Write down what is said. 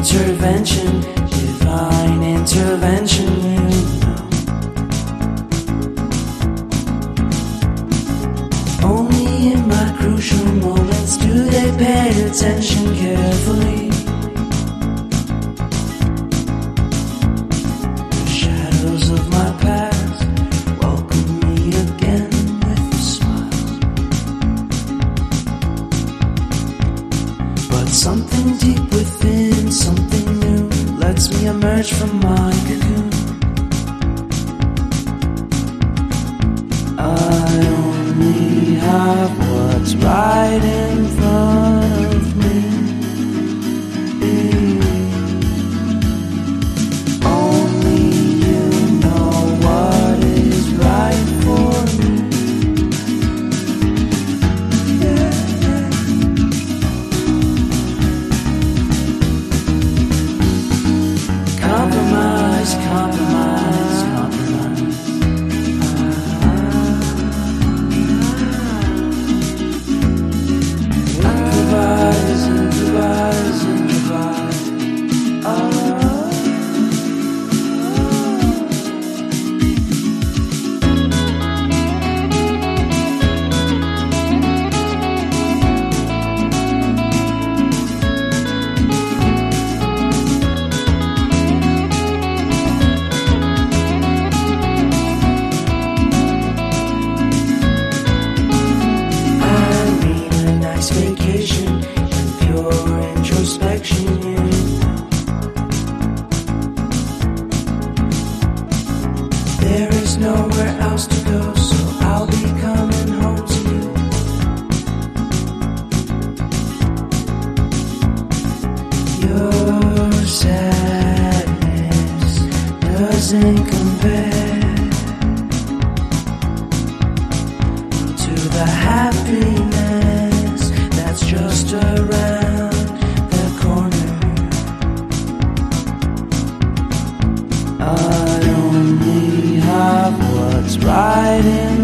intervention, divine intervention, you know. Only in my crucial moments do they pay attention carefully. The shadows of my past welcome me again with a smile. But something deep within, something new, lets me emerge from my cocoon. I only have what's right in front of me. Only you know what is right for me. Compromise, compromise, compromise. Improvise, improvise, improvise. Vacation and pure introspection, you know. There is nowhere else to go, so I'll be coming home to you. Your sadness doesn't compare to the happiness that's just around the corner. I only have what's right in